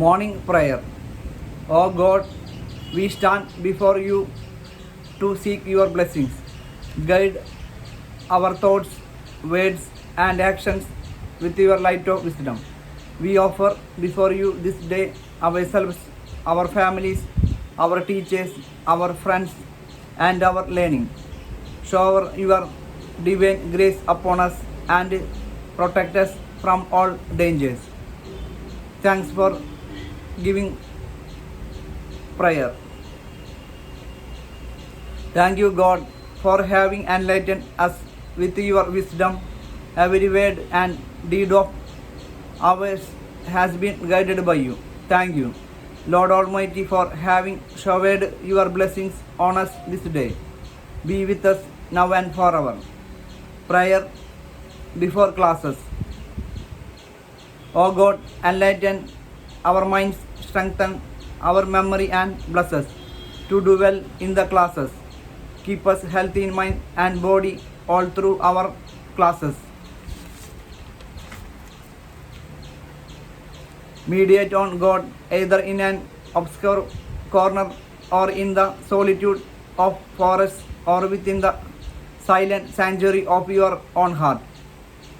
Morning prayer. O God, we stand before you to seek your blessings. Guide our thoughts, words, and actions with your light of wisdom. We offer before you this day ourselves, our families, our teachers, our friends, and our learning. Shower your divine grace upon us and protect us from all dangers. Thanks for giving prayer. Thank you, God, for having enlightened us with your wisdom. Every word and deed of ours has been guided by you. Thank you, Lord Almighty, for having showered your blessings on us this day. Be with us now and forever. Prayer before classes. O God, enlighten our minds, strengthen our memory, and bless us to do well in the classes. Keep us healthy in mind and body all through our classes. Meditate on God either in an obscure corner or in the solitude of forests or within the silent sanctuary of your own heart.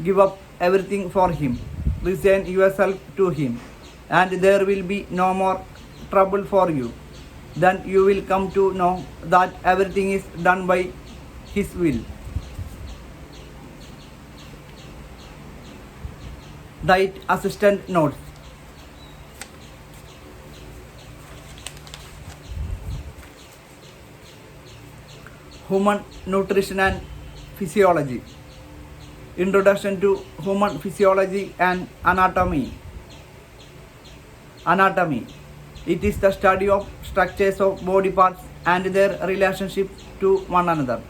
Give up everything for Him. Resign yourself to Him, and there will be no more trouble for you. Then you will come to know that everything is done by His will. Diet Assistant Notes. Human Nutrition and Physiology. Introduction to Human Physiology and Anatomy. Anatomy. It is the study of structures of body parts and their relationship to one another.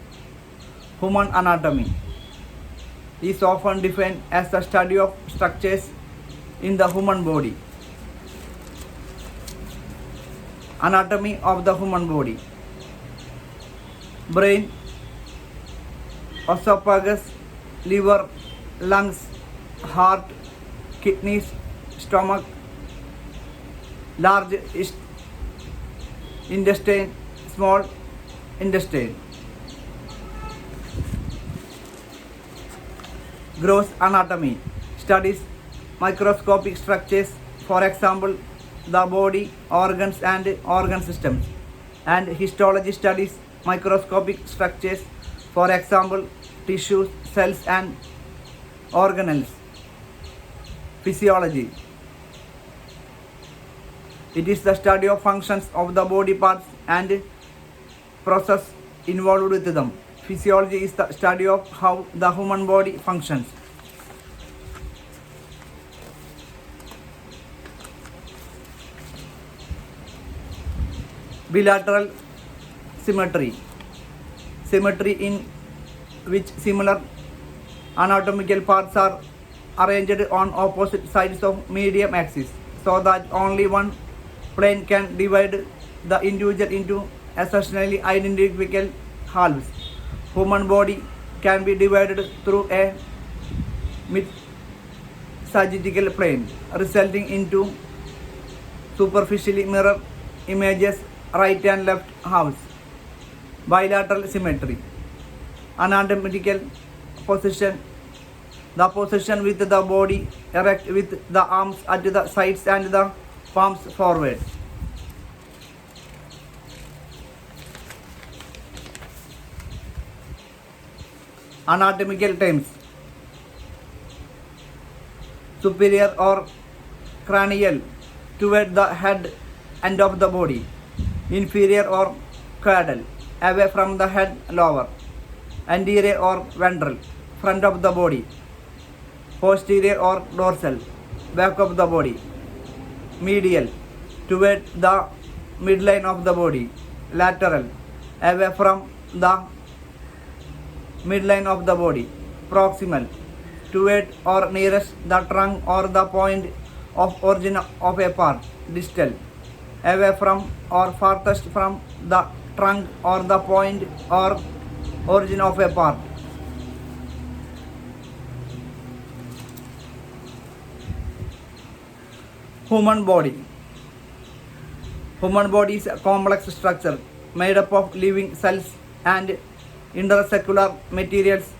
Human anatomy is often defined as the study of structures in the human body. Anatomy of the human body. Brain, esophagus, liver, lungs, heart, kidneys, stomach, large intestine, small intestine. Gross anatomy studies microscopic structures, for example, the body, organs, and organ systems. And histology studies microscopic structures, for example, tissues, cells, and organelles. Physiology. It is the study of functions of the body parts and process involved with them. Physiology is the study of how the human body functions. Bilateral Symmetry. Symmetry in which similar anatomical parts are arranged on opposite sides of medium axis so that only one plane can divide the individual into essentially identical halves. Human body can be divided through a mid-sagittal plane, resulting into superficially mirror images right and left halves. Bilateral symmetry. Anatomical position. The position with the body erect with the arms at the sides and the palms forward. Anatomical terms. Superior or cranial toward the head end of the body. Inferior or caudal away from the head lower. Anterior or ventral front of the body. Posterior or dorsal back of the body. Medial toward the midline of the body. Lateral away from the midline of the body. Proximal toward or nearest the trunk or the point of origin of a part. Distal away from or farthest from the trunk or the point or origin of a part. Human body. Human body is a complex structure made up of living cells and intercellular materials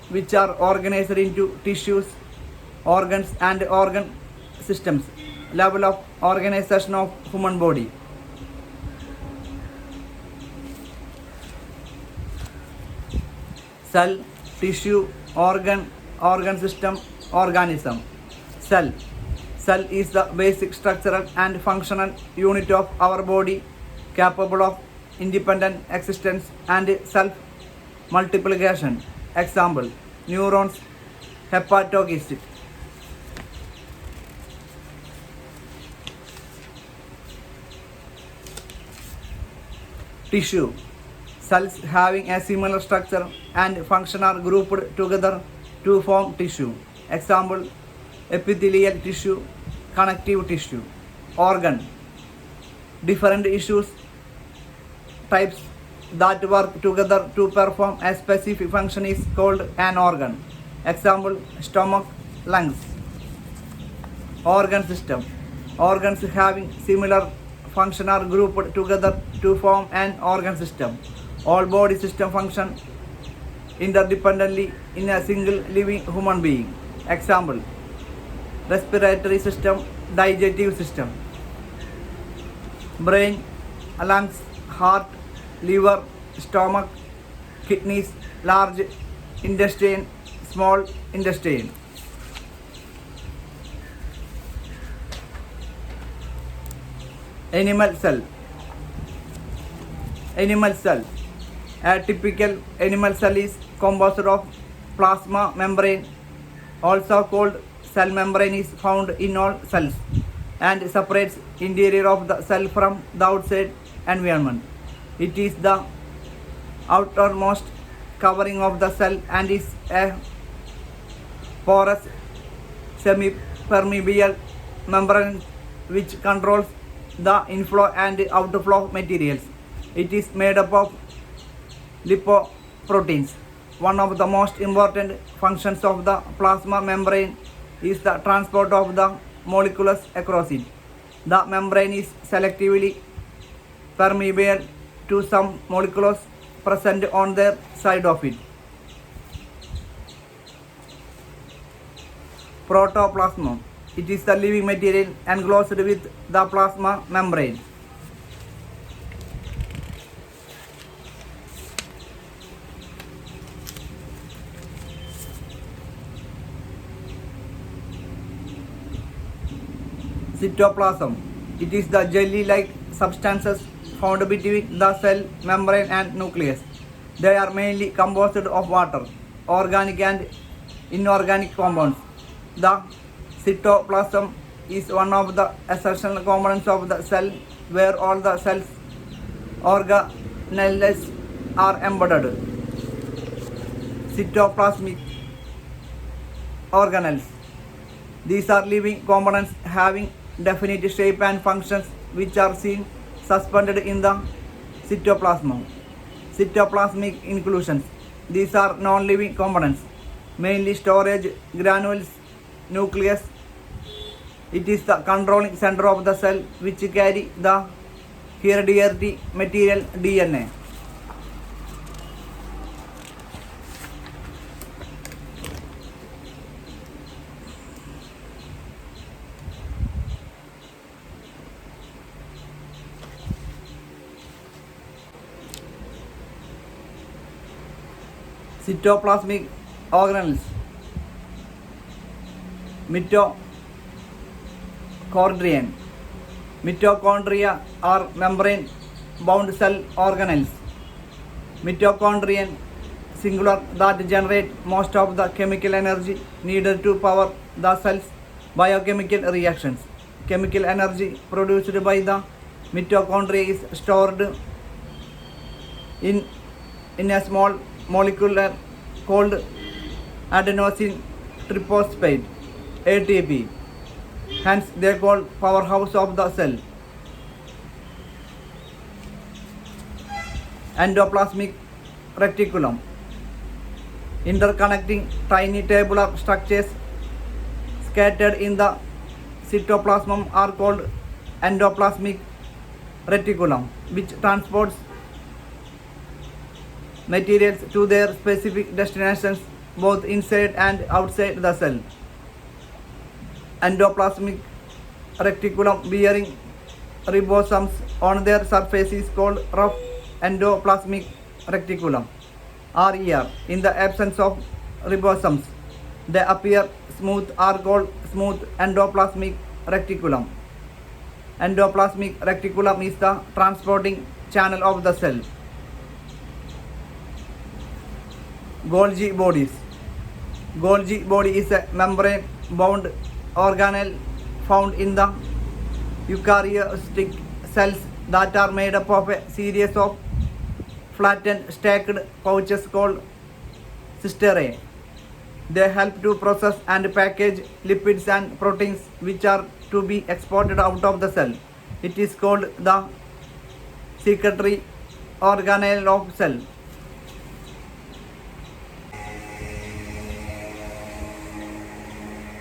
which are organized into tissues, organs and organ systems. Level of organization of human body. Cell, tissue, organ system, organism. Cell. Cell is the basic structural and functional unit of our body, capable of independent existence and self-multiplication. Example, neurons, hepatocyst. Tissue. Cells having a similar structure and function are grouped together to form tissue. Example, epithelial tissue, connective tissue. Organ. Different tissues types that work together to perform a specific function is called an organ. Example, stomach, lungs. Organ system. Organs having similar function are grouped together to form an organ system. All body system function interdependently in a single living human being. Example, respiratory system, digestive system. Brain, lungs, heart, liver, stomach, kidneys, large intestine, small intestine. Animal cell. Animal cell. A typical animal cell is composed of plasma membrane, also called cell membrane, is found in all cells and separates interior of the cell from the outside environment. It is the outermost covering of the cell and is a porous semi-permeable membrane which controls the inflow and outflow materials. It is made up of lipoproteins. One of the most important functions of the plasma membrane is the transport of the molecules across it. The membrane is selectively permeable to some molecules present on their side of it. Protoplasm. It is the living material enclosed with the plasma membrane. Cytoplasm. It is the jelly-like substances found between the cell membrane and nucleus. They are mainly composed of water, organic and inorganic compounds. The cytoplasm is one of the essential components of the cell where all the cell's organelles are embedded. Cytoplasmic organelles. These are living components having definite shape and functions which are seen suspended in the cytoplasm. Cytoplasmic inclusions. These are non-living components, mainly storage granules, nucleus. It is the controlling center of the cell which carry the hereditary material DNA. Cytoplasmic organelles. Mitochondrion. Mitochondria are membrane-bound cell organelles. Mitochondrion singular that generate most of the chemical energy needed to power the cell's biochemical reactions. Chemical energy produced by the mitochondria is stored in a small molecule called adenosine triphosphate ATP. Hence they are called powerhouse of the cell. Endoplasmic reticulum. Interconnecting tiny tabular structures scattered in the cytoplasm are called endoplasmic reticulum, which transports materials to their specific destinations both inside and outside the cell. Endoplasmic reticulum bearing ribosomes on their surface is called rough endoplasmic reticulum, RER. In the absence of ribosomes, they appear smooth are called smooth endoplasmic reticulum. Endoplasmic reticulum is the transporting channel of the cell. Golgi bodies. Golgi body is a membrane-bound organelle found in the eukaryotic cells that are made up of a series of flattened stacked pouches called cisternae. They help to process and package lipids and proteins which are to be exported out of the cell. It is called the secretory organelle of cell.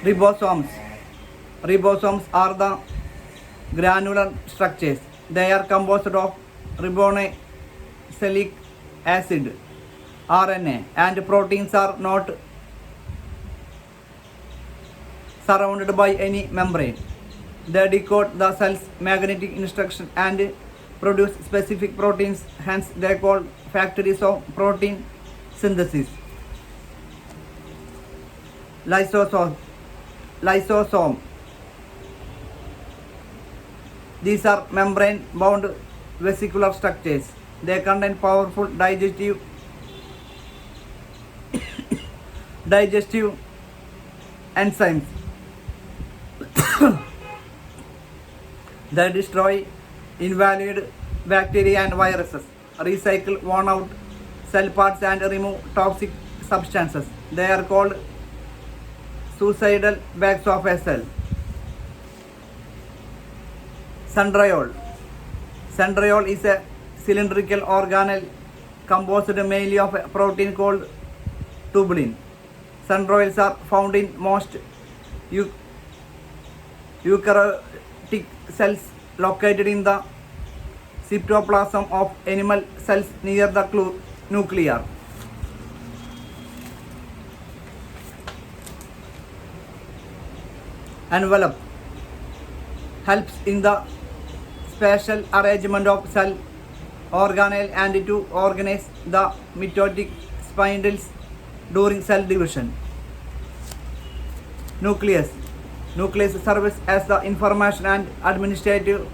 Ribosomes. Ribosomes are the granular structures. They are composed of ribonucleic acid, RNA, and proteins are not surrounded by any membrane. They decode the cell's magnetic instruction and produce specific proteins, hence they are called factories of protein synthesis. Lysosome. These are membrane-bound vesicular structures. They contain powerful digestive enzymes. They destroy invalid bacteria and viruses, recycle worn-out cell parts and remove toxic substances. They are called suicidal bags of a cell. Centriole. Centriole is a cylindrical organelle composed mainly of a protein called tubulin. Centrioles are found in most eukaryotic cells located in the cytoplasm of animal cells near the nucleus. Envelope helps in the spatial arrangement of cell organelle and to organize the mitotic spindles during cell division. Nucleus. Nucleus serves as the information and administrative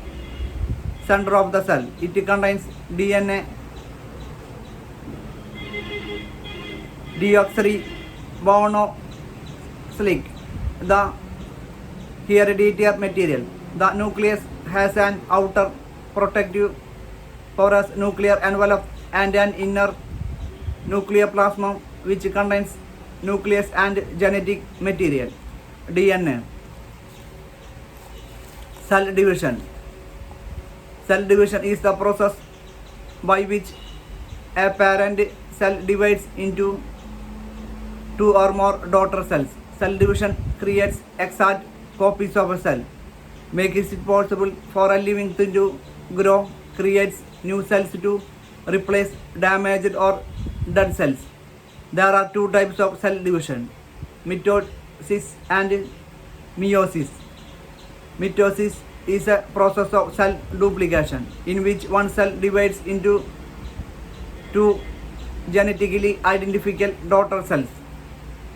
center of the cell. It contains DNA, deoxyribonucleic, the hereditary material. The nucleus has an outer protective porous nuclear envelope and an inner nucleoplasm which contains nucleus and genetic material, DNA. Cell division. Cell division is the process by which a parent cell divides into two or more daughter cells. Cell division creates exact copies of a cell, makes it possible for a living thing to grow, creates new cells to replace damaged or dead cells. There are two types of cell division, mitosis and meiosis. Mitosis is a process of cell duplication in which one cell divides into two genetically identical daughter cells.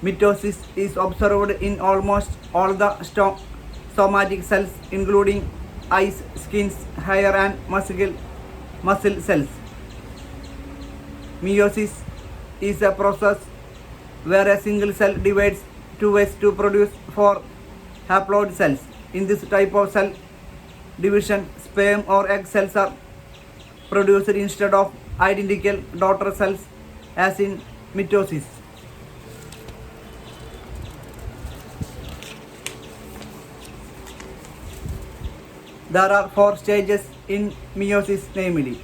Mitosis is observed in almost all the somatic cells including eyes, skin, hair and muscle cells. Meiosis is a process where a single cell divides two ways to produce four haploid cells. In this type of cell division, sperm or egg cells are produced instead of identical daughter cells as in mitosis. There are four stages in meiosis, namely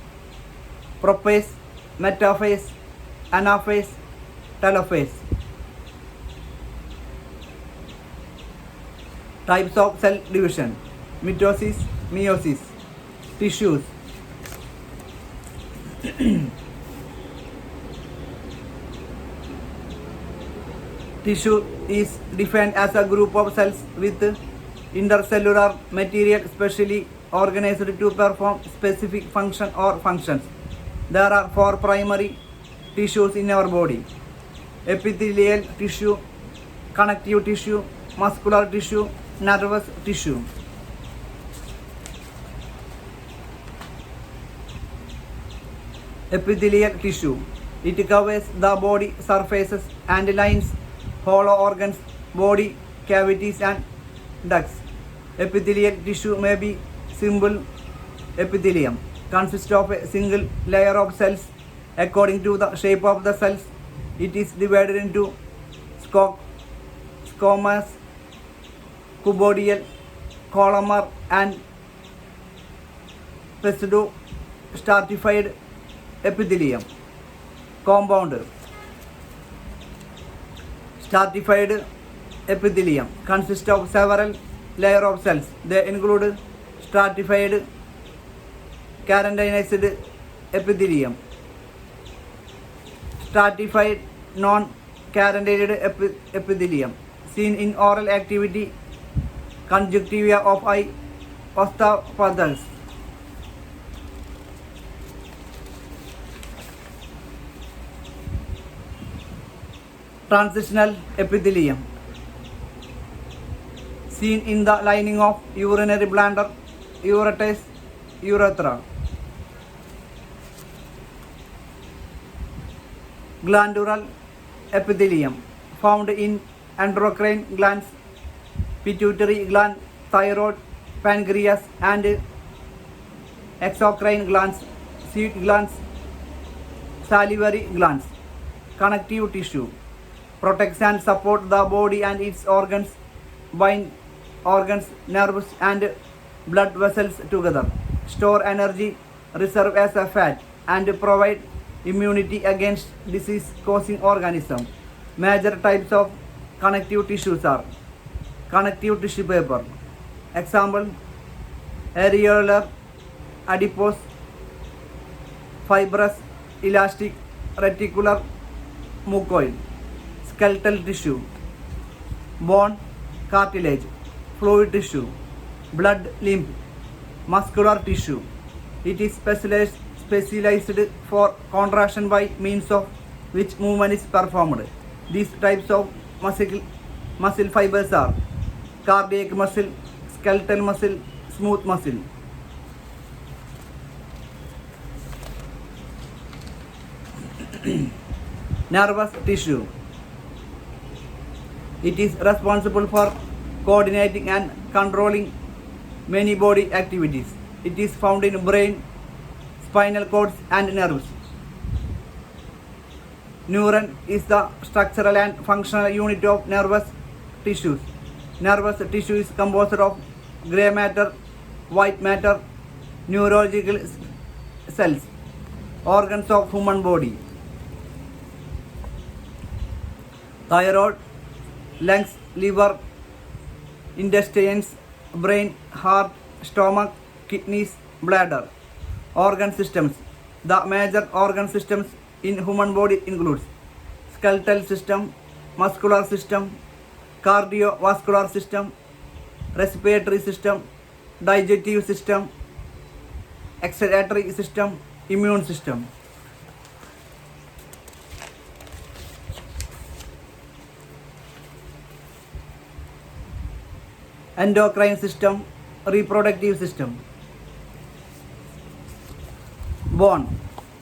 prophase, metaphase, anaphase, telophase. Types of cell division: mitosis, meiosis. Tissues. Tissue is defined as a group of cells with intercellular material specially organized to perform specific function or functions. There are four primary tissues in our body: epithelial tissue, connective tissue, muscular tissue, nervous tissue. Epithelial tissue. It covers the body surfaces and lines hollow organs, body cavities and ducts. Epithelial tissue may be simple epithelium, consists of a single layer of cells. According to the shape of the cells, it is divided into squamous, cuboidal, columnar and pseudo-stratified epithelium. Compound. Stratified epithelium consists of several layers of cells. They include stratified keratinized epithelium, stratified non-keratinized epithelium seen in oral activity, conjunctiva of eye, osteopaths. Transitional epithelium seen in the lining of urinary bladder, ureters, urethra. Glandular epithelium found in endocrine glands, pituitary gland, thyroid, pancreas and exocrine glands, seed glands, salivary glands. Connective tissue protects and supports the body and its organs, bind organs, nerves and blood vessels together, store energy, reserve as a fat and provide immunity against disease-causing organisms. Major types of connective tissues are connective tissue paper. Example: areolar, adipose, fibrous, elastic, reticular, mucoid. Skeletal tissue: bone, cartilage, fluid tissue, blood, lymph, muscular tissue. It is specialized for contraction by means of which movement is performed. These types of muscle fibers are cardiac muscle, skeletal muscle, smooth muscle. Nervous tissue. It is responsible for coordinating and controlling many body activities. It is found in brain, spinal cords and nerves. Neuron is the structural and functional unit of nervous tissues. Nervous tissue is composed of grey matter, white matter, neurological cells, organs of human body. Thyroid, lungs, liver, intestines, brain, heart, stomach, kidneys, bladder. Organ systems. The major organ systems in human body includes skeletal system, muscular system, cardiovascular system, respiratory system, digestive system, excretory system, immune system. Endocrine system, reproductive system. Bone.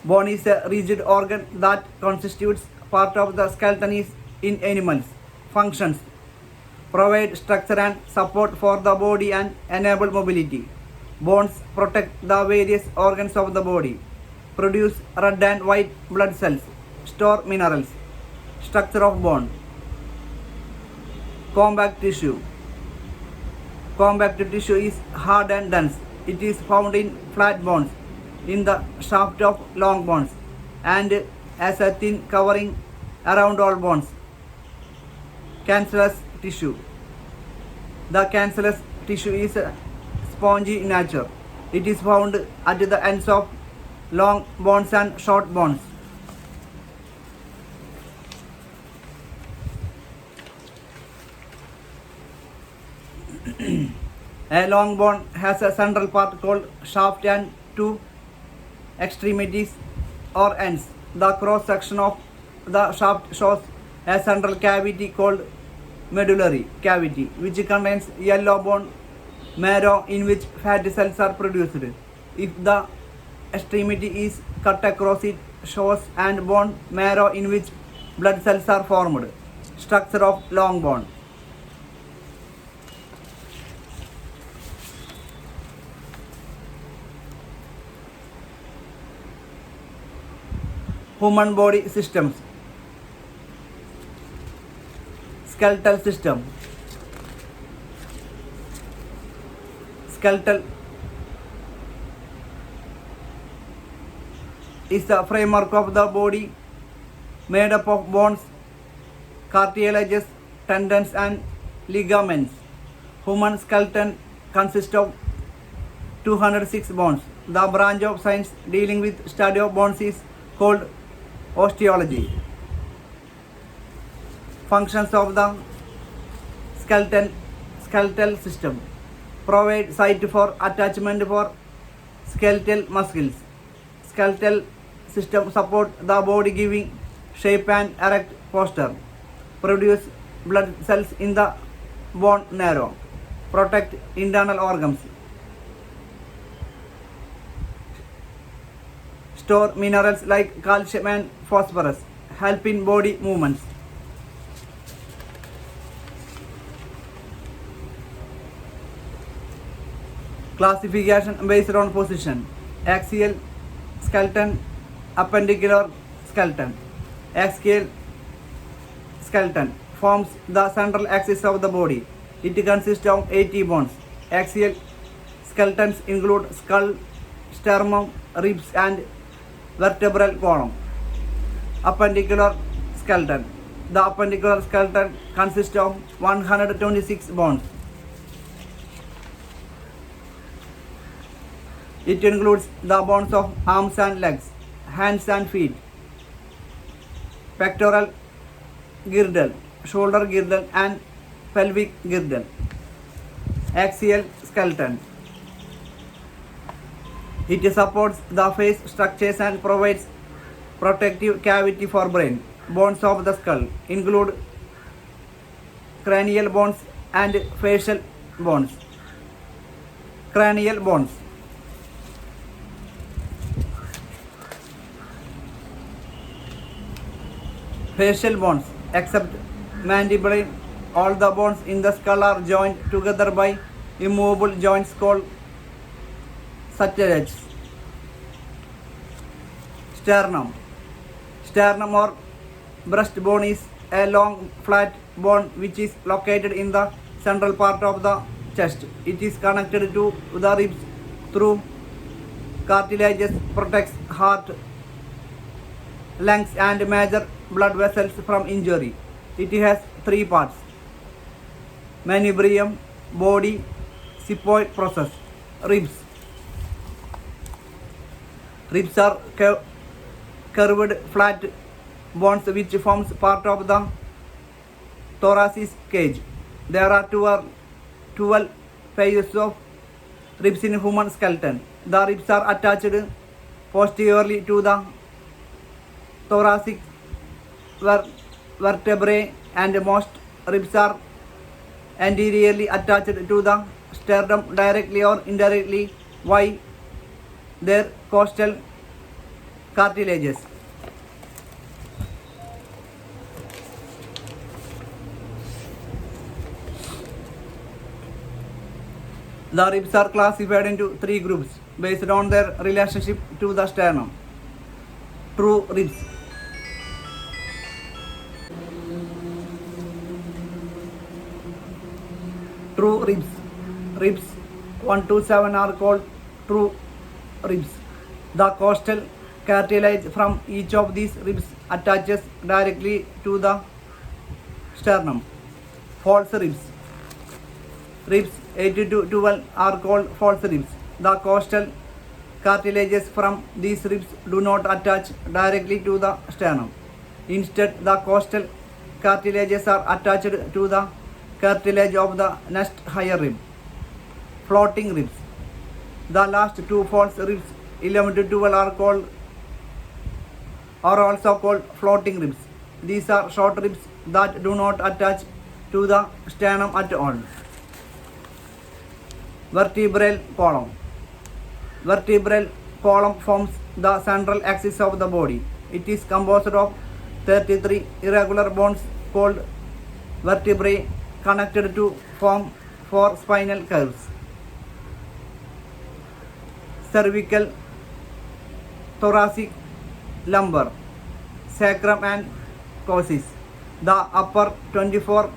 Bone is a rigid organ that constitutes part of the skeleton in animals. Functions: provide structure and support for the body and enable mobility. Bones protect the various organs of the body, produce red and white blood cells, store minerals. Structure of bone. Compact tissue. Compact tissue is hard and dense. It is found in flat bones, in the shaft of long bones, and as a thin covering around all bones. Cancellous tissue. The cancellous tissue is spongy in nature. It is found at the ends of long bones and short bones. A long bone has a central part called shaft and two extremities or ends. The cross section of the shaft shows a central cavity called medullary cavity, which contains yellow bone marrow in which fat cells are produced. If the extremity is cut across, it shows and bone marrow in which blood cells are formed. Structure of long bone. Human body systems. Skeletal system. Skeletal is the framework of the body made up of bones, cartilages, tendons and ligaments. Human skeleton consists of 206 bones. The branch of science dealing with study of bones is called osteology. Functions of the skeletal system. Provide site for attachment for skeletal muscles. Skeletal system support the body giving shape and erect posture. Produce blood cells in the bone marrow. Protect internal organs. Store minerals like calcium and phosphorus. Help in body movements. Classification based on position. Axial skeleton, appendicular skeleton. Axial skeleton forms the central axis of the body. It consists of 80 bones. Axial skeletons include skull, sternum, ribs and vertebral column. Appendicular skeleton. The appendicular skeleton consists of 126 bones. It includes the bones of arms and legs, hands and feet, pectoral girdle, shoulder girdle and pelvic girdle. Axial skeleton. It supports the face structures and provides protective cavity for brain. Bones of the skull include cranial bones and facial bones. Cranial bones. Facial bones. Except mandible, all the bones in the skull are joined together by immovable joints called suturages. Sternum. Sternum or breastbone is a long flat bone which is located in the central part of the chest. It is connected to the ribs through cartilages, protects heart, lungs and major blood vessels from injury. It has three parts: manubrium, body, sepoid process. Ribs. Ribs are curved flat bones which forms part of the thoracic cage. There are 12 pairs of ribs in human skeleton. The ribs are attached posteriorly to the thoracic vertebrae and most ribs are anteriorly attached to the sternum directly or indirectly via their costal cartilages. The ribs are classified into three groups based on their relationship to the sternum. True ribs. True ribs. Ribs 1 to 7 are called true ribs. The costal cartilage from each of these ribs attaches directly to the sternum. False ribs. Ribs 8 to 12 are called false ribs. The costal Cartilages from these ribs do not attach directly to the sternum. Instead, the costal cartilages are attached to the cartilage of the next higher rib. Floating ribs. The last two false ribs, 11 to 12, are also called floating ribs. These are short ribs that do not attach to the sternum at all. Vertebral column. Vertebral column forms the central axis of the body. It is composed of 33 irregular bones called vertebrae connected to form 4 spinal curves. Cervical, thoracic, lumbar, sacrum and coccyx. The upper 24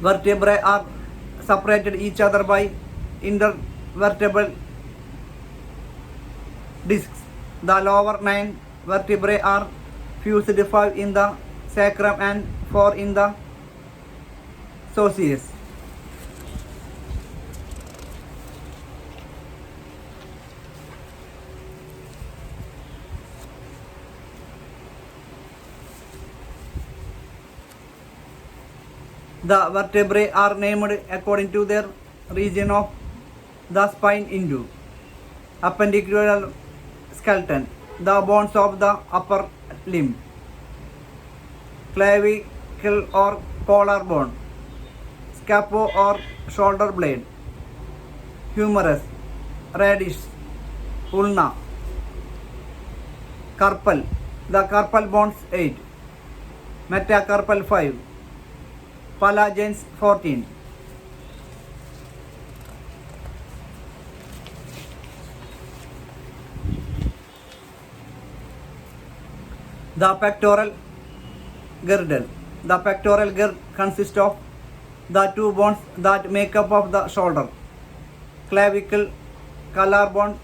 vertebrae are separated each other by intervertebral discs. The lower 9 vertebrae are fused, 5 in the sacrum and 4 in the coccyx. The vertebrae are named according to their region of the spine into appendicular skeleton, the bones of the upper limb, clavicle or collar bone, scapo or shoulder blade, humerus, radius, ulna, carpal, the carpal bones 8, metacarpal 5, phalanges 14. The pectoral girdle. The pectoral girdle consists of the two bones that make up of the shoulder, clavicle, collarbone,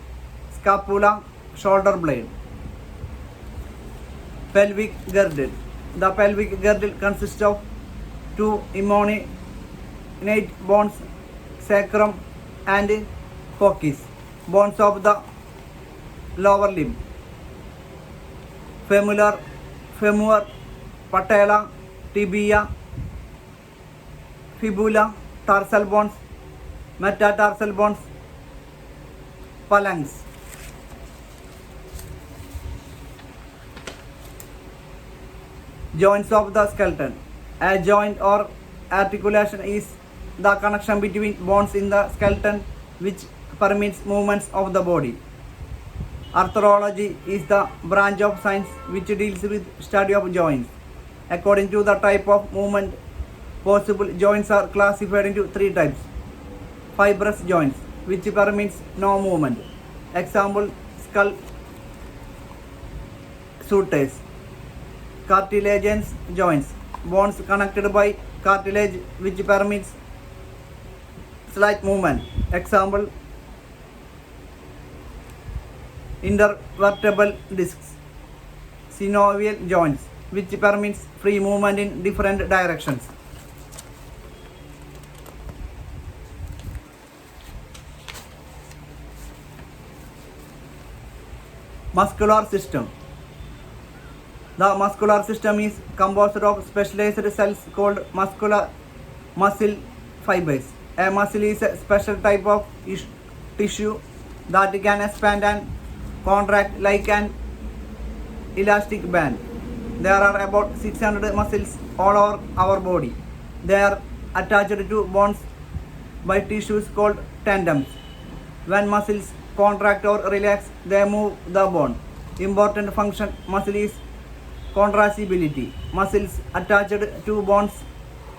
scapula, shoulder blade. Pelvic girdle. The pelvic girdle consists of two immonate bones, sacrum and coccyx, bones of the lower limb. Femur, patella, tibia, fibula, tarsal bones, metatarsal bones, phalanx. Joints of the skeleton. A joint or articulation is the connection between bones in the skeleton which permits movements of the body. Arthrology is the branch of science which deals with study of joints. According to the type of movement possible, joints are classified into 3 types. Fibrous joints, which permits no movement. Example, skull sutures. Cartilaginous joints, bones connected by cartilage which permits slight movement. Example, intervertebral discs. Synovial joints, which permits free movement in different directions. Muscular system. The muscular system is composed of specialized cells called muscle fibers. A muscle is a special type of tissue that can expand and contract like an elastic band. There are about 600 muscles all over our body. They are attached to bones by tissues called tendons. When muscles contract or relax, they move the bone. Important function muscle is contractibility. Muscles attached to bones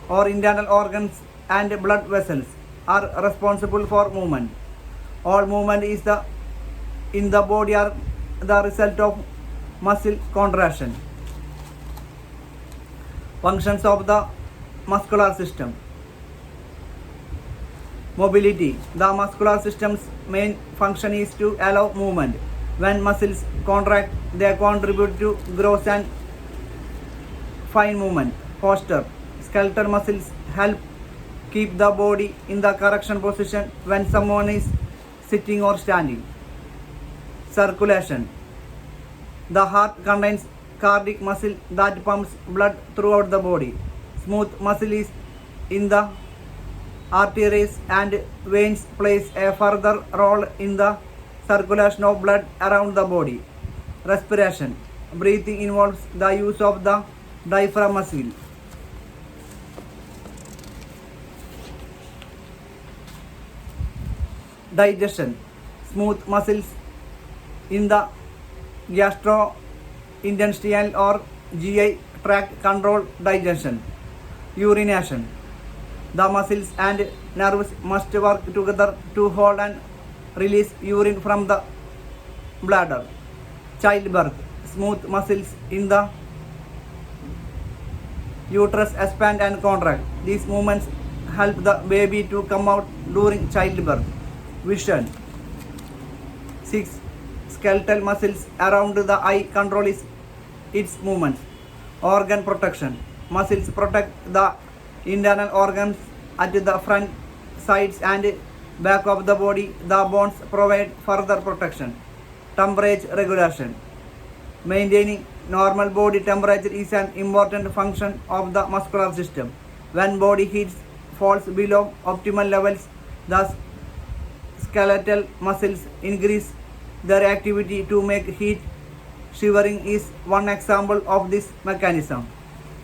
or internal organs and blood vessels are responsible for movement. All movement in the body are the result of muscle contraction. Functions of the muscular system. Mobility. The muscular system's main function is to allow movement. When muscles contract, they contribute to growth and fine movement. Posture. Skeletal muscles help keep the body in the correct position when someone is sitting or standing. Circulation. The heart contains cardiac muscle that pumps blood throughout the body. Smooth muscle is in the arteries and veins plays a further role in the circulation of blood around the body. Respiration. Breathing involves the use of the diaphragm muscle. Digestion. Smooth muscles in the gastrointestinal or GI tract control digestion. Urination. The muscles and nerves must work together to hold and release urine from the bladder. Childbirth. Smooth muscles in the uterus expand and contract. These movements help the baby to come out during childbirth. Vision. 6. Skeletal muscles around the eye control its movements. Organ protection. Muscles protect the internal organs at the front, sides and back of the body. The bones provide further protection. Temperature regulation. Maintaining normal body temperature is an important function of the muscular system. When body heat falls below optimal levels, the skeletal muscles increase their activity to make heat. Shivering is one example of this mechanism.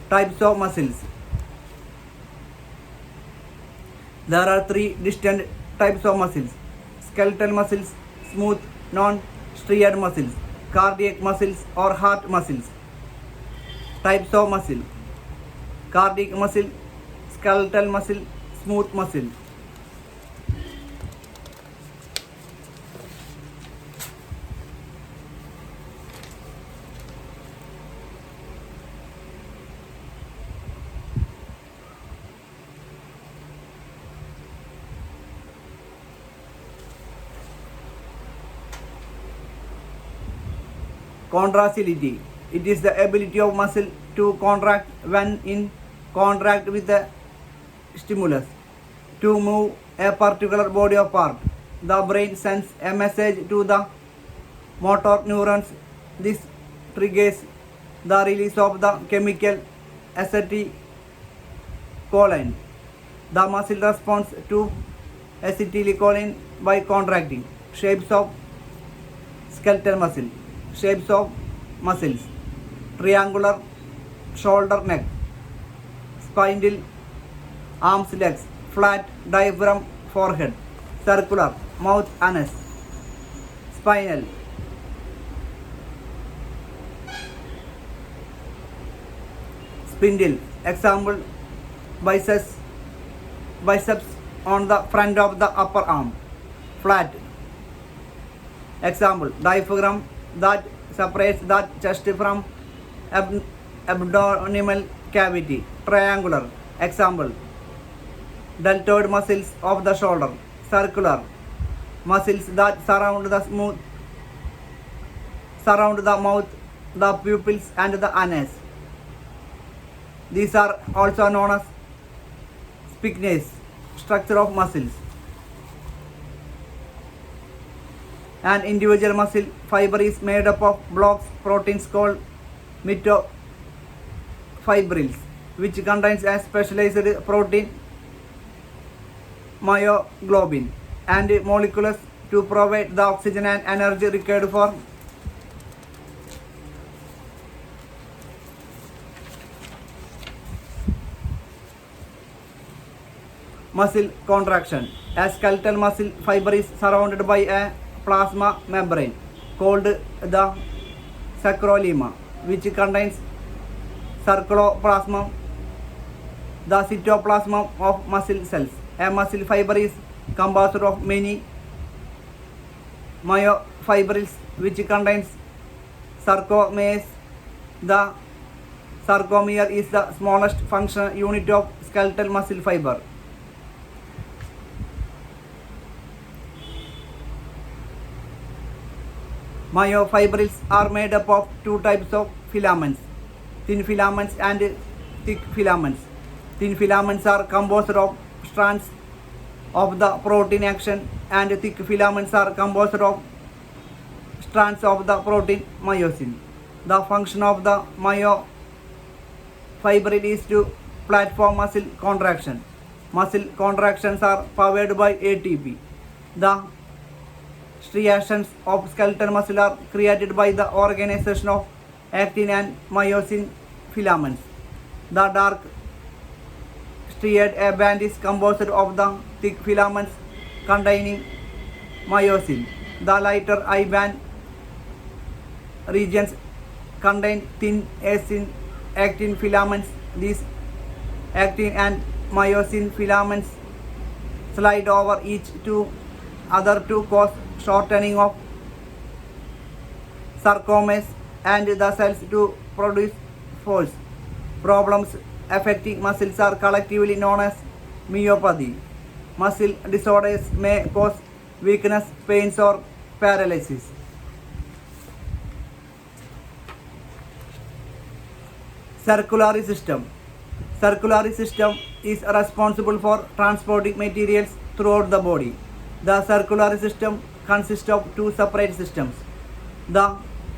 Types of muscles. There are 3 distinct types of muscles. Skeletal muscles, smooth, non-striated muscles, cardiac muscles or heart muscles. Types of muscle. Cardiac muscle, skeletal muscle, smooth muscle. Contractility. It is the ability of muscle to contract when in contact with a stimulus. To move a particular body part, the brain sends a message to the motor neurons. This triggers the release of the chemical acetylcholine. The muscle responds to acetylcholine by contracting. Shapes of skeletal muscle. Shapes of muscles. Triangular, shoulder, neck. Spindle, arms, legs. Flat, diaphragm, forehead. Circular, mouth, anus. Spinal. Spindle. Example, biceps on the front of the upper arm. Flat. Example, diaphragm that separates the chest from abdominal cavity. Triangular. Example, deltoid muscles of the shoulder. Circular. Muscles that surround the mouth, the pupils and the anus. These are also known as spinous structure of muscles. An individual muscle fiber is made up of blocks proteins called mitofibrils, which contains a specialized protein, myoglobin, and molecules to provide the oxygen and energy required for muscle contraction. A skeletal muscle fiber is surrounded by a plasma membrane called the sarcolemma, which contains sarcoplasm, the cytoplasm of muscle cells. A muscle fiber is composed of many myofibrils, which contains sarcomeres. The sarcomere is the smallest functional unit of skeletal muscle fiber. Myofibrils are made up of 2 types of filaments, thin filaments and thick filaments. Thin filaments are composed of strands of the protein action, and thick filaments are composed of strands of the protein myosin. The function of the myofibril is to platform muscle contraction. Muscle contractions are powered by ATP. The striations of skeletal muscle are created by the organization of actin and myosin filaments. The dark striate band is composed of the thick filaments containing myosin. The lighter I band regions contain thin actin filaments. These actin and myosin filaments slide over each other to cause shortening of sarcomeres and the cells to produce force. Problems affecting muscles are collectively known as myopathy. Muscle disorders may cause weakness, pains, or paralysis. Circulatory system. Circulatory system is responsible for transporting materials throughout the body. The circulatory system consists of two separate systems. The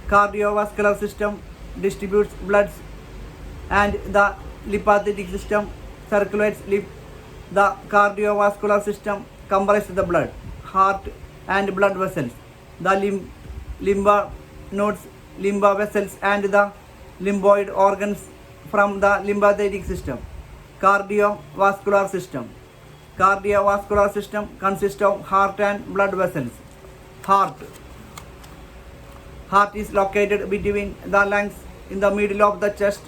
cardiovascular system distributes blood, and the lymphatic system circulates lymph. The cardiovascular system compresses the blood, heart, and blood vessels. The lymph nodes, lymph vessels, and the lymphoid organs from the lymphatic system. Cardiovascular system. Cardiovascular system consists of heart and blood vessels. Heart. Heart is located between the lungs, in the middle of the chest,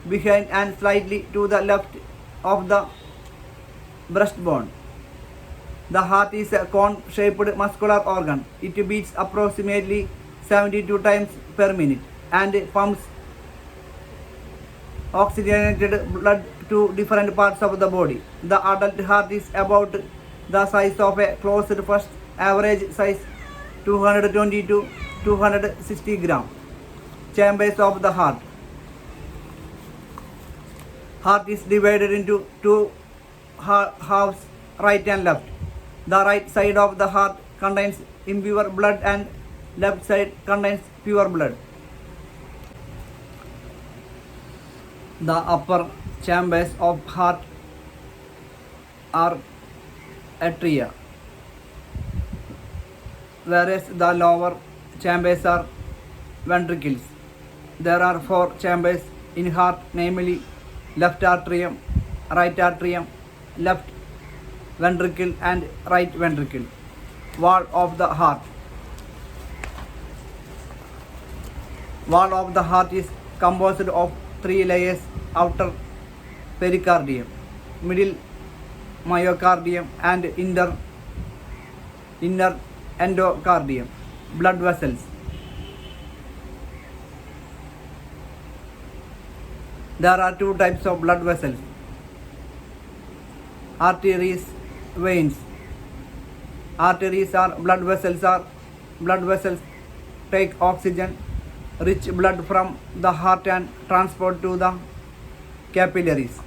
behind and slightly to the left of the breastbone. The heart is a cone-shaped muscular organ. It beats approximately 72 times per minute and pumps oxygenated blood to different parts of the body. The adult heart is about the size of a closed fist, average size 220 to 260 gram. Chambers of the heart. Heart is divided into two halves, right and left. The right side of the heart contains impure blood and left side contains pure blood. The upper chambers of heart are atria, whereas the lower chambers are ventricles. There are four chambers in heart, namely left atrium, right atrium, left ventricle, and right ventricle. Wall of the heart. Wall of the heart is composed of three layers: outer pericardium, middle myocardium, and inner endocardium. Blood vessels. There are two types of blood vessels: arteries, veins. Arteries are blood vessels take oxygen rich blood from the heart and transport to the capillaries.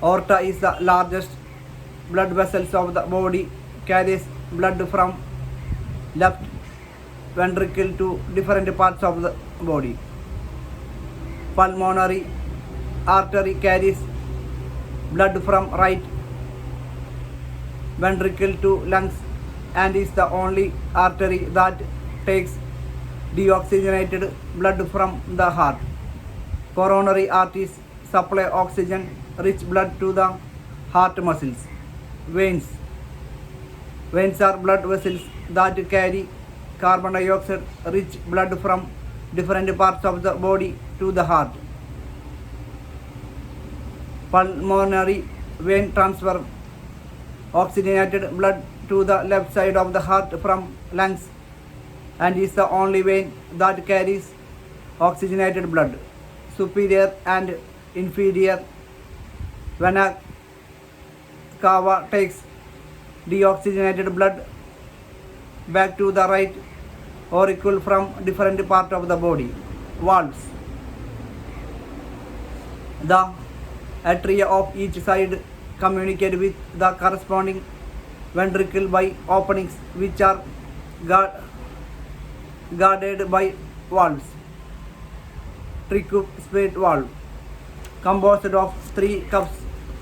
Aorta is the largest blood vessels of the body, carries blood from left ventricle to different parts of the body. Pulmonary artery carries blood from right ventricle to lungs and is the only artery that takes deoxygenated blood from the heart. Coronary arteries supply oxygen rich blood to the heart muscles. Veins. Veins are blood vessels that carry carbon dioxide rich blood from different parts of the body to the heart. Pulmonary vein transfer oxygenated blood to the left side of the heart from lungs and is the only vein that carries oxygenated blood. Superior and inferior vena cava takes deoxygenated blood back to the right auricle from different part of the body. Valves. The atria of each side communicate with the corresponding ventricle by openings which are guarded by valves. Tricuspid valve, composed of three cups,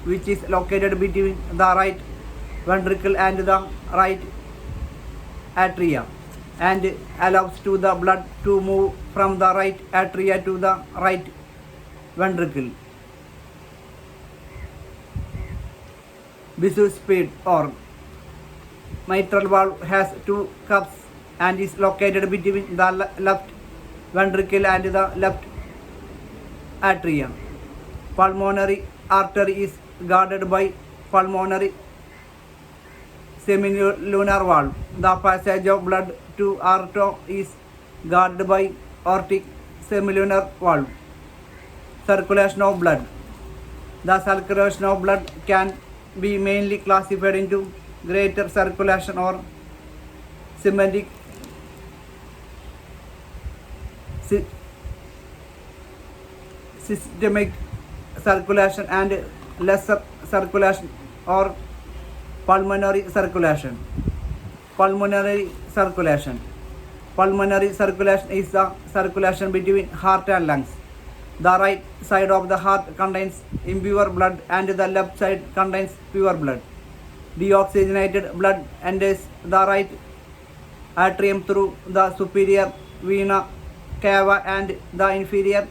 which is located between the right ventricle and the right atria, and allows to the blood to move from the right atria to the right ventricle. Bisuspid or mitral valve has two cups and is located between the left ventricle and the left atria. Pulmonary artery is guarded by pulmonary semilunar valve. The passage of blood to aorta is guarded by aortic semilunar valve. Circulation of blood. The circulation of blood can be mainly classified into greater circulation or systemic circulation and lesser circulation or pulmonary circulation. Pulmonary circulation. Pulmonary circulation is the circulation between heart and lungs. The right side of the heart contains impure blood and the left side contains pure blood. Deoxygenated blood enters the right atrium through the superior vena cava and the inferior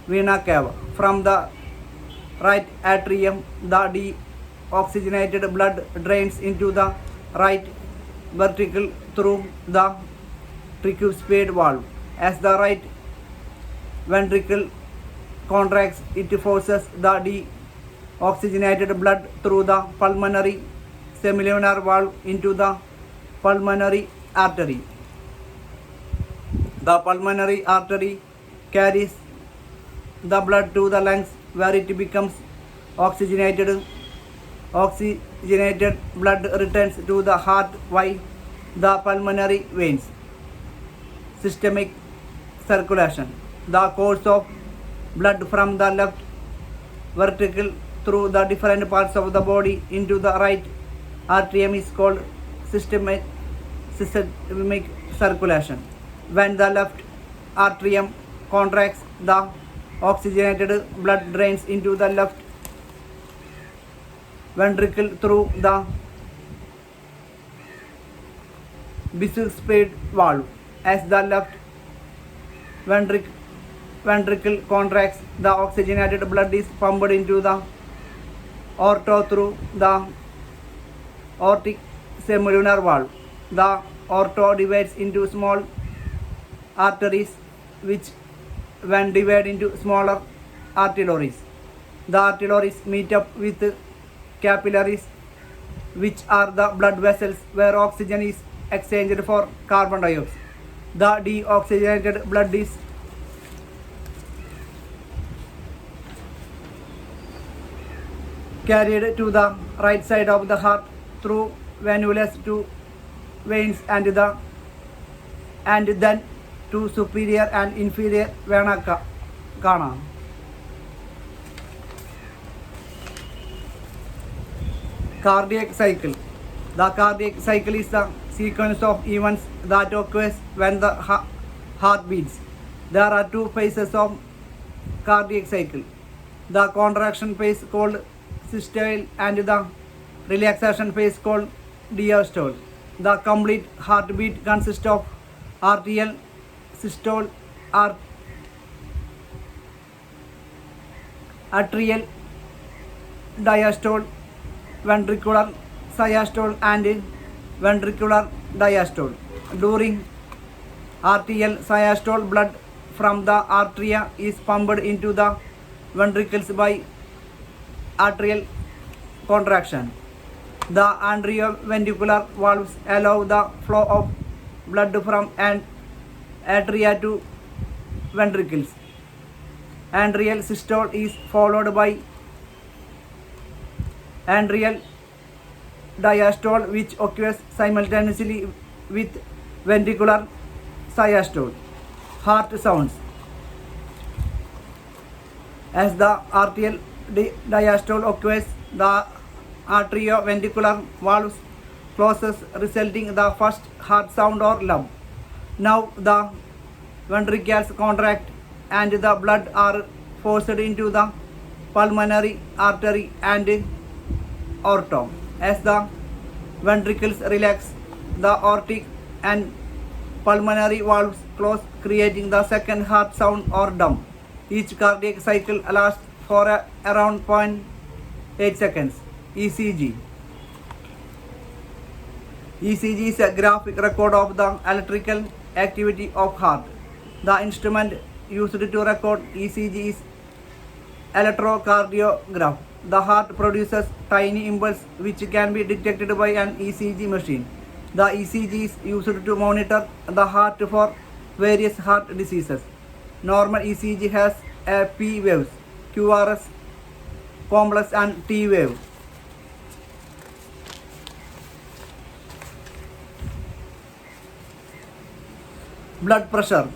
vena cava. From the right atrium, the deoxygenated blood drains into the right ventricle through the tricuspid valve. As the right ventricle contracts, it forces the deoxygenated blood through the pulmonary semilunar valve into the pulmonary artery. The pulmonary artery carries the blood to the lungs where it becomes oxygenated. Oxygenated blood returns to the heart via the pulmonary veins. Systemic circulation. The course of blood from the left ventricle through the different parts of the body into the right atrium is called systemic circulation. When the left atrium contracts, the oxygenated blood drains into the left ventricle through the bisuspid valve. As the left ventricle contracts, the oxygenated blood is pumped into the aorta through the aortic semilunar valve. The aorta divides into small arteries which when divided into smaller arterioles. The arterioles meet up with capillaries, which are the blood vessels where oxygen is exchanged for carbon dioxide. The deoxygenated blood is carried to the right side of the heart through venules to veins and then to superior and inferior vena cava. Cardiac cycle. The cardiac cycle is the sequence of events that occurs when the heart beats. There are two phases of cardiac cycle. The contraction phase called systole and the relaxation phase called diastole. The complete heartbeat consists of arterial systole, atrial diastole, ventricular systole and ventricular diastole. During arterial systole, blood from the arteria is pumped into the ventricles by arterial contraction. The atrioventricular valves allow the flow of blood from an atria to ventricles. Atrial systole is followed by atrial diastole, which occurs simultaneously with ventricular systole. Heart sounds. As the arterial diastole occurs, the arterioventricular valves closes, resulting in the first heart sound or lump. Now the ventricles contract and the blood are forced into the pulmonary artery and aorta. As the ventricles relax, the aortic and pulmonary valves close, creating the second heart sound or dump. Each cardiac cycle lasts for around 0.8 seconds. ECG. ECG is a graphic record of the electrical activity of heart. The instrument used to record ECG is electrocardiograph. The heart produces tiny impulse which can be detected by an ECG machine. The ECG is used to monitor the heart for various heart diseases. Normal ECG has a P waves, QRS, complex and T wave. Blood pressure.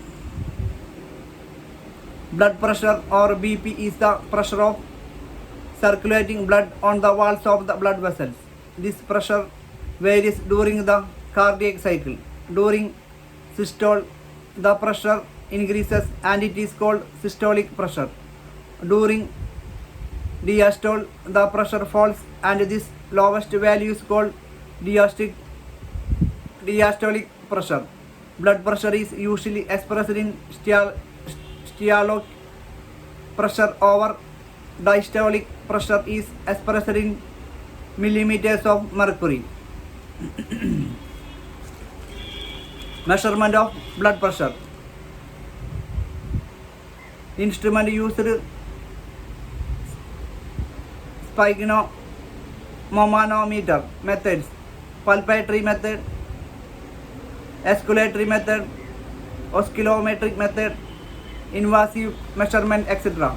Blood pressure or BP is the pressure of circulating blood on the walls of the blood vessels. This pressure varies during the cardiac cycle. During systole, the pressure increases and it is called systolic pressure. During diastole, the pressure falls and this lowest value is called diastolic pressure. Blood pressure is usually expressed in systolic pressure over diastolic pressure is expressed in millimeters of mercury. Measurement of blood pressure. Instrument used sphygmomanometer methods, palpatory method, escalatory method, oscillometric method, invasive measurement, etc.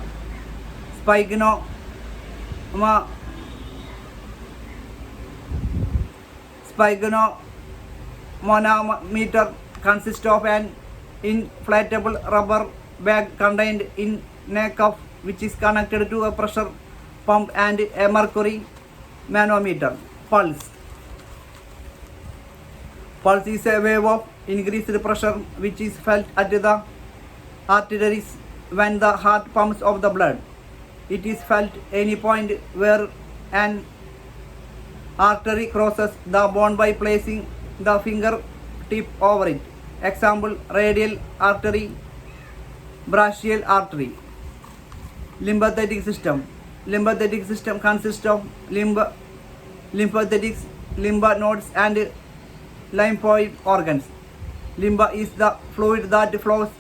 Sphygmomanometer consists of an inflatable rubber bag contained in a cuff which is connected to a pressure pump and a mercury manometer. Pulse. Pulse is a wave of increased pressure which is felt at the arteries when the heart pumps of the blood. It is felt any point where an artery crosses the bone by placing the finger tip over it. Example: radial artery, brachial artery. Lympathetic system. Lympathetic system consists of lymphatics, lymph nodes and lymphoid organs. Lymph is the fluid that flows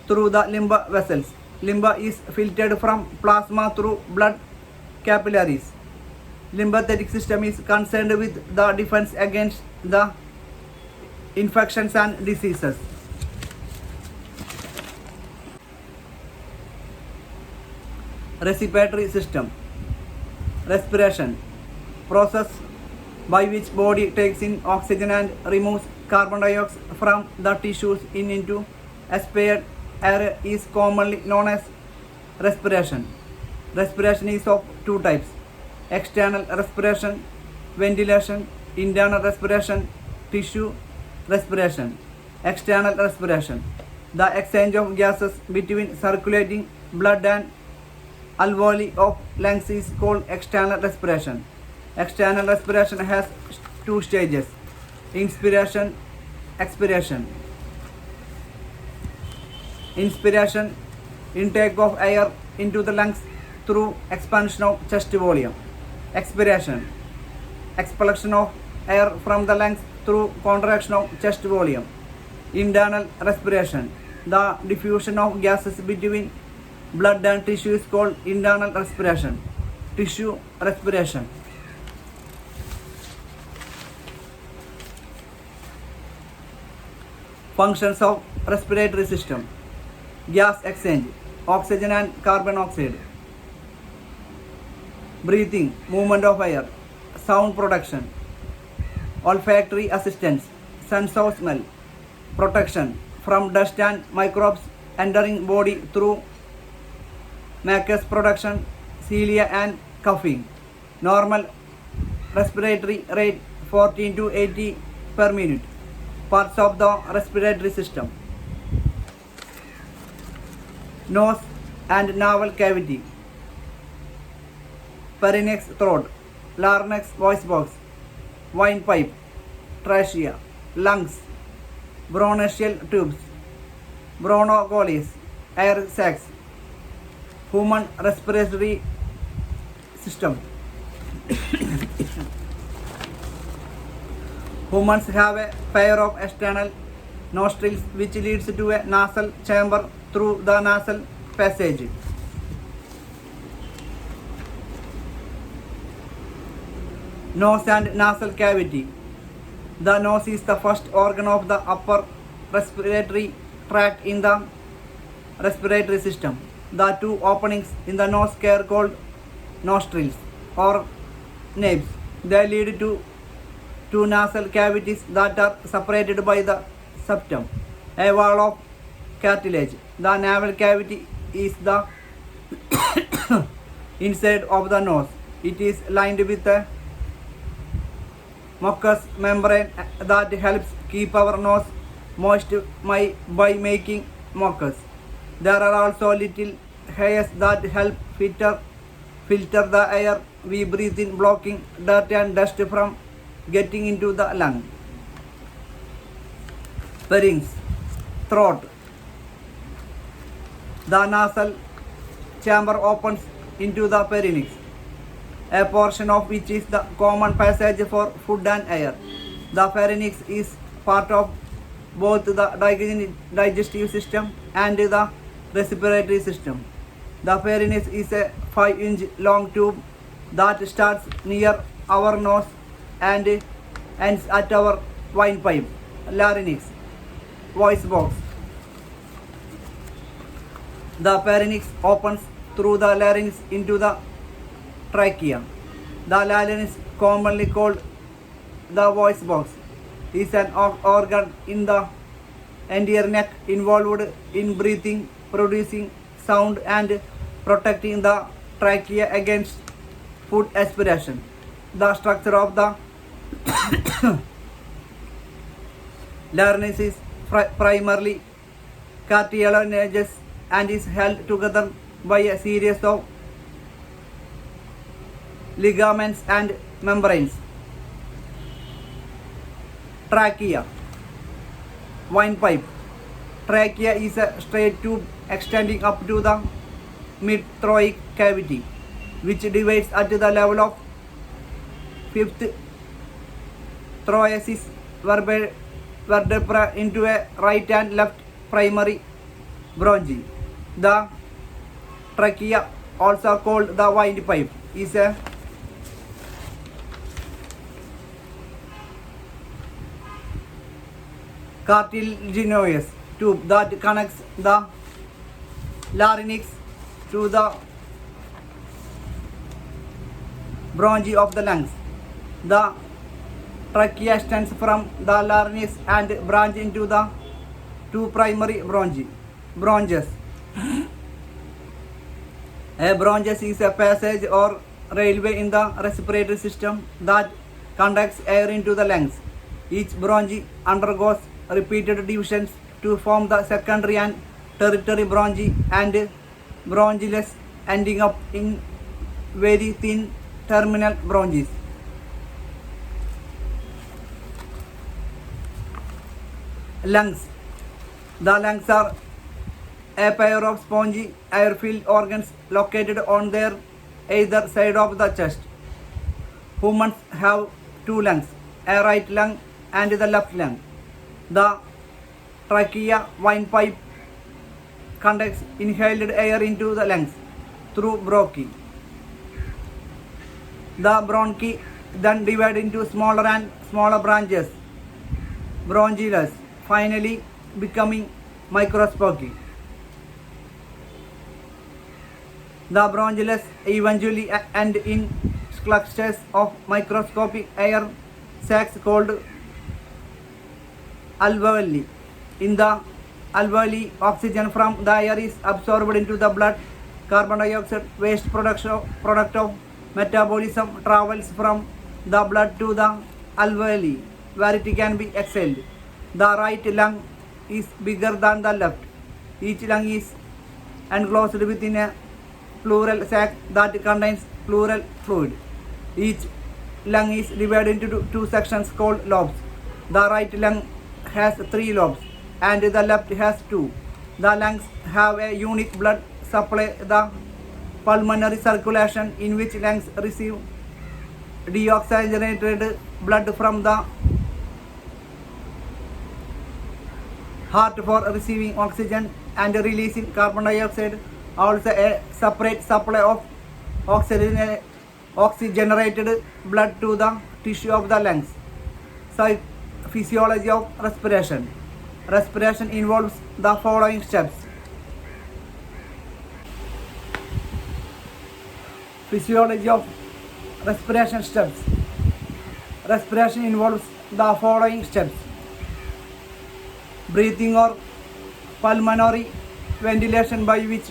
through the lymph vessels. Lymph is filtered from plasma through blood capillaries. Lymphatic system is concerned with the defense against the infections and diseases. Respiratory system. Respiration, process by which body takes in oxygen and removes carbon dioxide from the tissues into expired air, is commonly known as respiration. Respiration is of two types: external respiration, ventilation; internal respiration, tissue respiration. External respiration, the exchange of gases between circulating blood and alveoli of lungs, is called external respiration. External respiration has two stages: inspiration, expiration. Inspiration, intake of air into the lungs through expansion of chest volume. Expiration, expulsion of air from the lungs through contraction of chest volume. Internal respiration, the diffusion of gases between blood and tissue, is called internal respiration. Tissue respiration. Functions of respiratory system: gas exchange, oxygen and carbon dioxide; breathing, movement of air; sound production; olfactory assistance, sense of smell; protection from dust and microbes entering body through mucus production, cilia and coughing. Normal respiratory rate 14 to 80 per minute. Parts of the respiratory system: nose and navel cavity, pharynx throat, larynx voice box, windpipe, trachea, lungs, bronchial tubes, bronchioles, air sacs. Human respiratory system. Humans have a pair of external nostrils which leads to a nasal chamber through the nasal passage. Nose and nasal cavity. The nose is the first organ of the upper respiratory tract in the respiratory system. The two openings in the nose are called nostrils or naves. They lead to two nasal cavities that are separated by the septum, a wall of cartilage. The navel cavity is the inside of the nose. It is lined with a mucous membrane that helps keep our nose moist by making mucus. There are also little hairs that help filter the air we breathe in, blocking dirt and dust from getting into the lung. Pharynx, throat. The nasal chamber opens into the pharynx, a portion of which is the common passage for food and air. The pharynx is part of both the digestive system and the respiratory system. The pharynx is a 5-inch long tube that starts near our nose and ends at our windpipe. Larynx, voice box. The pharynx opens through the larynx into the trachea. The larynx, commonly called the voice box, is an organ in the entire neck involved in breathing, producing sound and protecting the trachea against food aspiration. The structure of the larynx is primarily cartilaginous and is held together by a series of ligaments and membranes. Trachea, windpipe. Trachea is a straight tube extending up to the mid-thoracic cavity, which divides at the level of fifth thoracic vertebra into a right and left primary bronchi. The trachea, also called the windpipe, is a cartilaginous tube that connects the larynx to the bronchi of the lungs. The trachea extends from the larynx and branch into the two primary bronchs. A bronchus is a passage or railway in the respiratory system that conducts air into the lungs. Each bronchi undergoes repeated divisions to form the secondary and tertiary bronchi and bronchioles, ending up in very thin terminal bronchs. Lungs. The lungs are a pair of spongy air-filled organs located on their either side of the chest. Humans have two lungs, a right lung and the left lung. The trachea windpipe conducts inhaled air into the lungs through bronchi. The bronchi then divide into smaller and smaller branches, bronchioles, finally becoming microscopic. The bronchioles eventually end in clusters of microscopic air sacs called alveoli. In the alveoli, oxygen from the air is absorbed into the blood Carbon dioxide waste product of metabolism travels from the blood to the alveoli where it can be exhaled. The right lung is bigger than the left. Each lung is enclosed within a pleural sac that contains pleural fluid. Each lung is divided into two sections called lobes. The right lung has 3 lobes and the left has 2. The lungs have a unique blood supply. The pulmonary circulation in which lungs receive deoxygenated blood from the heart for receiving oxygen and releasing carbon dioxide. Also a separate supply of oxygenated blood to the tissue of the lungs. So, physiology of respiration. Respiration involves the following steps. Physiology of respiration steps. Respiration involves the following steps. Breathing or pulmonary ventilation, by which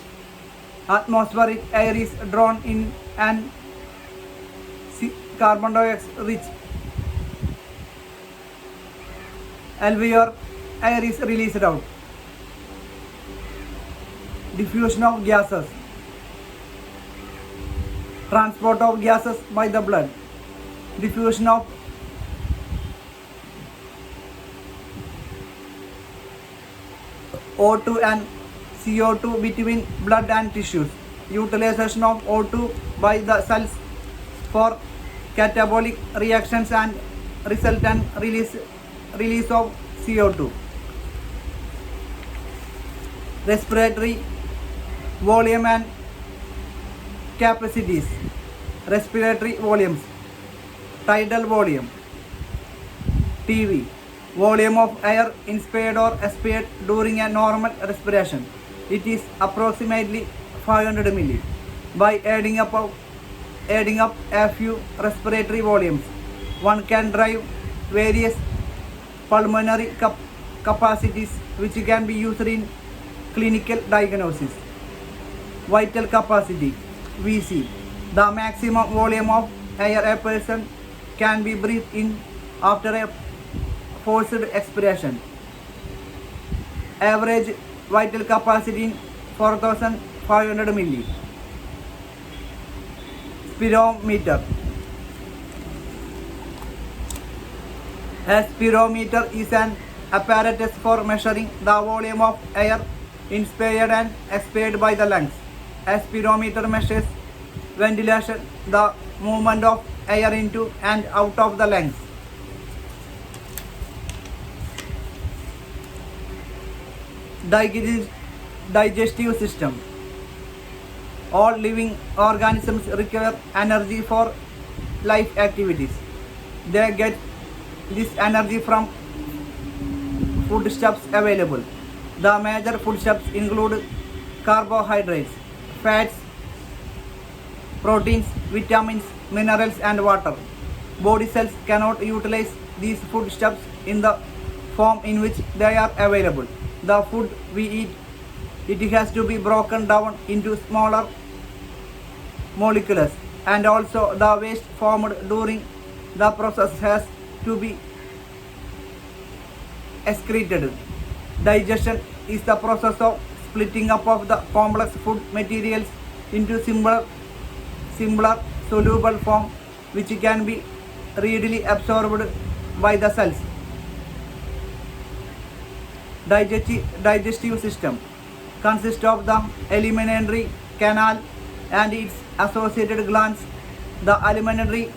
atmospheric air is drawn in and carbon dioxide rich alveolar air is released out. Diffusion of gases. Transport of gases by the blood. Diffusion of O2 and CO2 between blood and tissues. Utilization of O2 by the cells for catabolic reactions and resultant release of CO2. Respiratory volume and capacities. Respiratory volumes. Tidal volume. TV. Volume of air inspired or expired during a normal respiration. It is approximately 500 milli. By adding up a few respiratory volumes, one can derive various pulmonary capacities which can be used in clinical diagnosis. Vital capacity (VC). The maximum volume of air a person can be breathed in after a forced expiration. Average vital capacity in 4,500 milli. Spirometer. A spirometer is an apparatus for measuring the volume of air inspired and expired by the lungs. A spirometer measures ventilation, the movement of air into and out of the lungs. Digestive system. All living organisms require energy for life activities. They get this energy from foodstuffs available. The major foodstuffs include carbohydrates, fats, proteins, vitamins, minerals and water. Body cells cannot utilize these foodstuffs in the form in which they are available. The food we eat, it has to be broken down into smaller molecules, and also the waste formed during the process has to be excreted. Digestion is the process of splitting up of the complex food materials into simpler soluble form which can be readily absorbed by the cells. Digestive system consists of the alimentary canal and its associated glands. The alimentary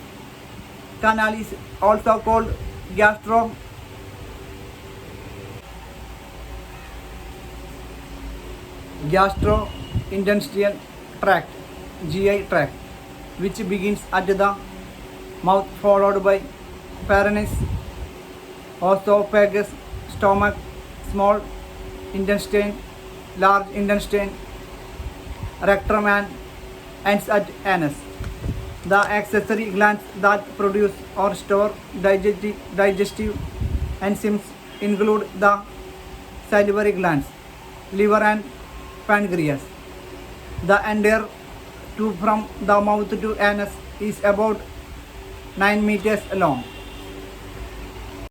canal is also called gastrointestinal tract, GI tract, which begins at the mouth followed by pharynx, esophagus, stomach, small intestine, large intestine, rectum and ends at anus. The accessory glands that produce or store digestive enzymes include the salivary glands, liver and pancreas. The entire tube from the mouth to anus is about 9 meters long.